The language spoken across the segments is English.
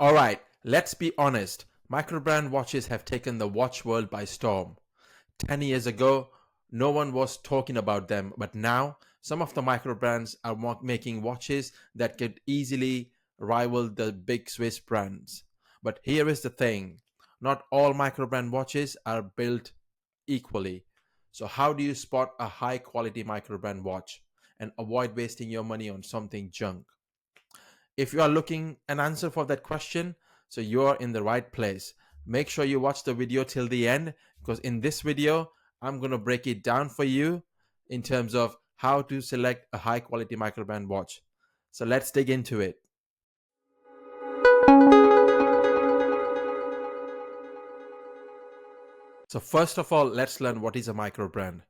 All right, let's be honest. Microbrand watches have taken the watch world by storm. 10 years ago, no one was talking about them, but now some of the microbrands are making watches that could easily rival the big Swiss brands. But here is the thing, not all microbrand watches are built equally. So, how do you spot a high quality microbrand watch and avoid wasting your money on something junk? If you are looking an answer for that question, so you are in the right place. Make sure you watch the video till the end, because in this video I'm going to break it down for you in terms of how to select a high quality microbrand watch. So let's dig into it. So first of all, let's learn what is a microbrand.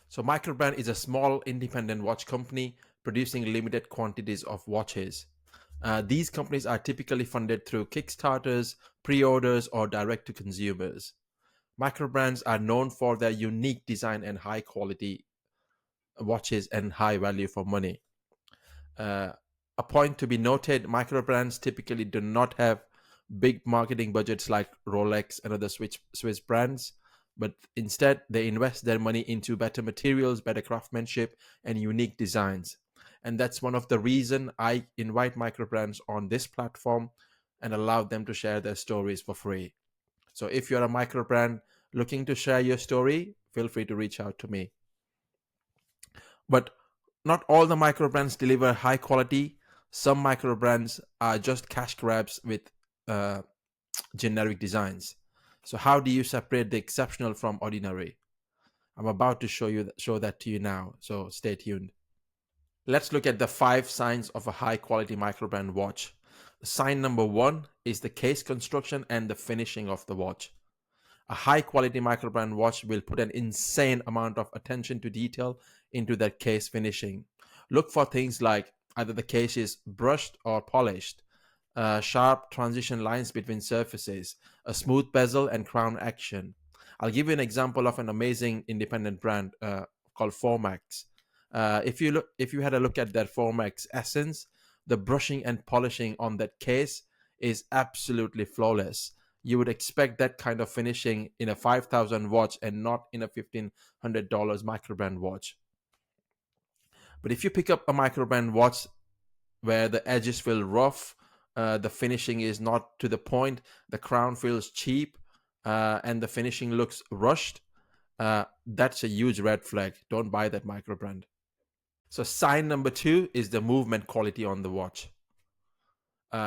So microbrand is a small independent watch company producing limited quantities of watches. These companies are typically funded through Kickstarters, pre-orders, or direct to consumers. Microbrands are known for their unique design and high quality watches and high value for money. Uh, a point to be noted, microbrands typically do not have big marketing budgets like Rolex and other Swiss brands, but instead they invest their money into better materials, better craftsmanship, and unique designs. And that's one of the reason I invite microbrands on this platform and allow them to share their stories for free. So if you're a microbrand looking to share your story, feel free to reach out to me. But not all the microbrands deliver high quality. Some microbrands are just cash grabs with uh, generic designs. So how do you separate the exceptional from ordinary? I'm about to show that to you now. So stay tuned. Let's look at the 5 signs of a high quality microbrand watch. Sign number 1 is the case construction and the finishing of the watch. A high quality microbrand watch will put an insane amount of attention to detail into that case finishing. Look for things like either the case is brushed or polished, sharp transition lines between surfaces, a smooth bezel and crown action. I'll give you an example of an amazing independent brand called Formex. If you had a look at that Formex Essence, the brushing and polishing on that case is absolutely flawless. You would expect that kind of finishing in a 5,000 watch and not in a $1,500 microbrand watch. But if you pick up a microbrand watch where the edges feel rough, the finishing is not to the point, the crown feels cheap, and the finishing looks rushed, that's a huge red flag. Don't buy that microbrand. So sign number 2 is the movement quality on the watch.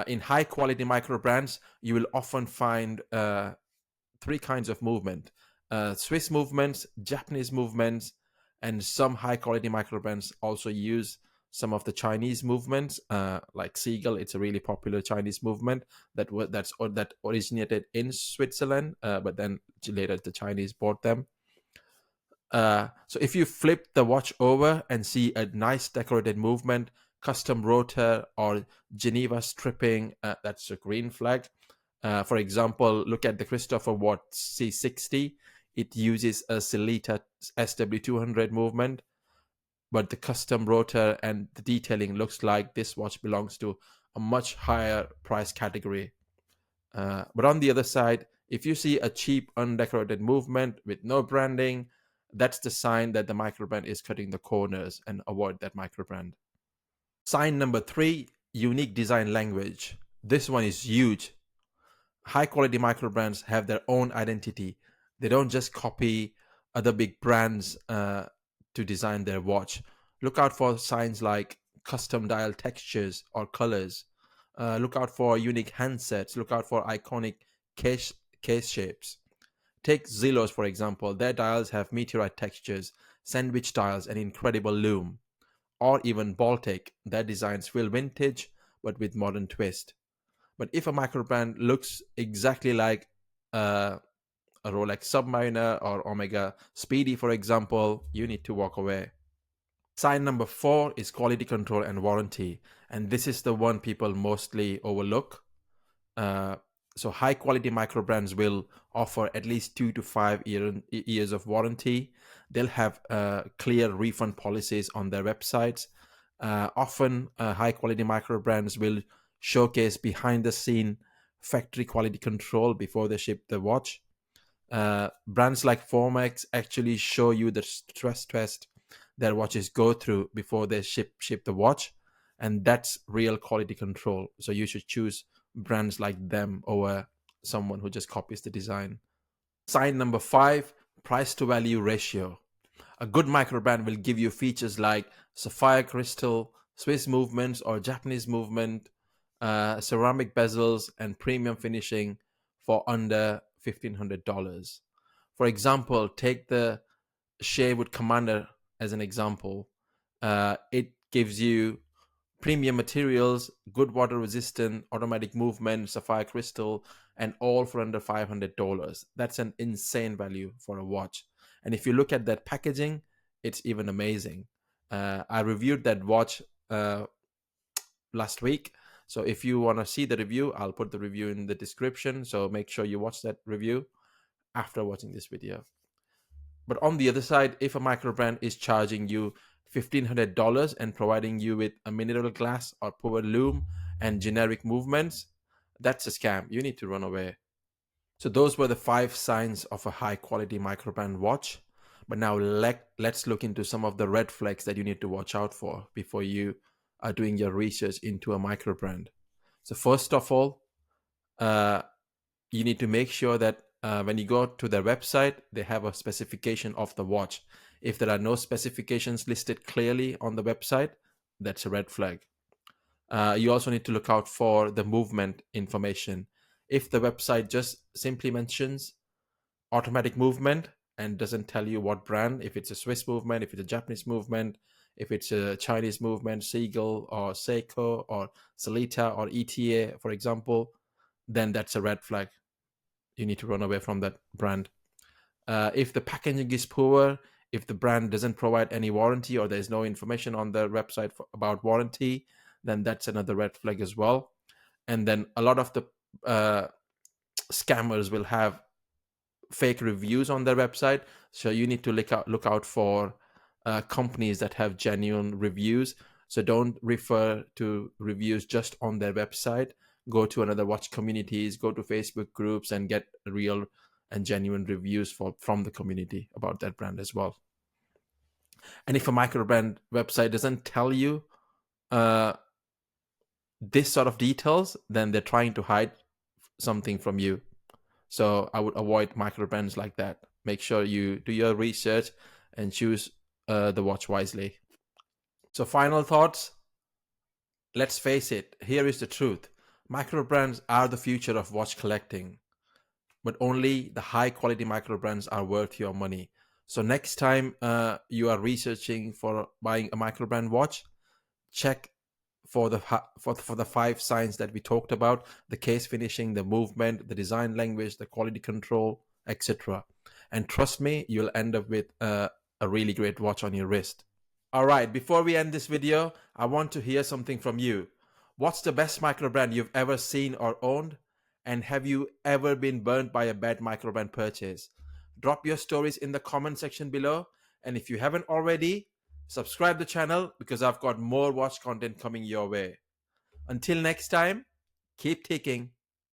In high quality microbrands, you will often find 3 kinds of movement: Swiss movements, Japanese movements, and some high quality microbrands also use some of the Chinese movements, like Seagull. It's a really popular Chinese movement that originated in Switzerland, but then later the Chinese bought them. So if you flip the watch over and see a nice decorated movement, custom rotor or Geneva stripping, that's a green flag. For example, look at the Christopher Watt C60. It uses a Celita SW200 movement, but the custom rotor and the detailing looks like this watch belongs to a much higher price category. But on the other side, if you see a cheap undecorated movement with no branding, that's the sign that the microbrand is cutting the corners, and avoid that microbrand. Sign number 3, unique design language. This one is huge. High quality microbrands have their own identity. They don't just copy other big brands to design their watch. Look out for signs like custom dial textures or colors. Look out for unique handsets. Look out for iconic case shapes. Take Zelos, for example. Their dials have meteorite textures, sandwich dials, and incredible lume. Or even Baltic. Their designs feel vintage, but with modern twist. But if a microbrand looks exactly like a Rolex Submariner or Omega Speedy, for example, you need to walk away. Sign number 4 is quality control and warranty. And this is the one people mostly overlook. So high quality microbrands will offer at least 2 to 5 years of warranty. They'll have clear refund policies on their websites. Often high quality microbrands will showcase behind the scene factory quality control before they ship the watch. Brands like Formex actually show you the stress test their watches go through before they ship the watch, and that's real quality control. So you should choose brands like them over someone who just copies the design. Sign number 5: price to value ratio. A good microbrand will give you features like sapphire crystal, Swiss movements or Japanese movement, ceramic bezels, and premium finishing for under $1,500. For example, take the Sherwood Commander as an example. It gives you premium materials, good water resistant, automatic movement, sapphire crystal, and all for under $500. That's an insane value for a watch. And if you look at that packaging, it's even amazing. I reviewed that watch last week. So if you want to see the review, I'll put the review in the description. So make sure you watch that review after watching this video. But on the other side, if a microbrand is charging you $1,500 and providing you with a mineral glass or power loom and generic movements, that's a scam. You need to run away. So those were the 5 signs of a high quality microbrand watch. But now let's look into some of the red flags that you need to watch out for before you are doing your research into a microbrand. So first of all, you need to make sure that when you go to their website, they have a specification of the watch. If there are no specifications listed clearly on the website, that's a red flag. You also need to look out for the movement information. If the website just simply mentions automatic movement and doesn't tell you what brand, if it's a Swiss movement, if it's a Japanese movement, if it's a Chinese movement, Seagull or Seiko or Salita or ETA, for example, then that's a red flag. You need to run away from that brand. If the packaging is poor, if the brand doesn't provide any warranty or there's no information on their website about warranty, then that's another red flag as well. And then a lot of the scammers will have fake reviews on their website. So you need to look out for companies that have genuine reviews. So don't refer to reviews just on their website. Go to another watch communities, go to Facebook groups and get real and genuine reviews from the community about that brand as well. And if a microbrand website doesn't tell you this sort of details, then they're trying to hide something from you. So I would avoid microbrands like that. Make sure you do your research and choose the watch wisely. So final thoughts. Let's face it, here is the truth. Microbrands are the future of watch collecting, but only the high quality microbrands are worth your money. So next time you are researching for buying a microbrand watch, check for the 5 signs that we talked about: the case finishing, the movement, the design language, the quality control, etc. And trust me, you'll end up with a really great watch on your wrist. All right, before we end this video, I want to hear something from you. What's the best microbrand you've ever seen or owned? And have you ever been burnt by a bad microbrand purchase? Drop your stories in the comment section below. And if you haven't already, subscribe the channel because I've got more watch content coming your way. Until next time, keep ticking.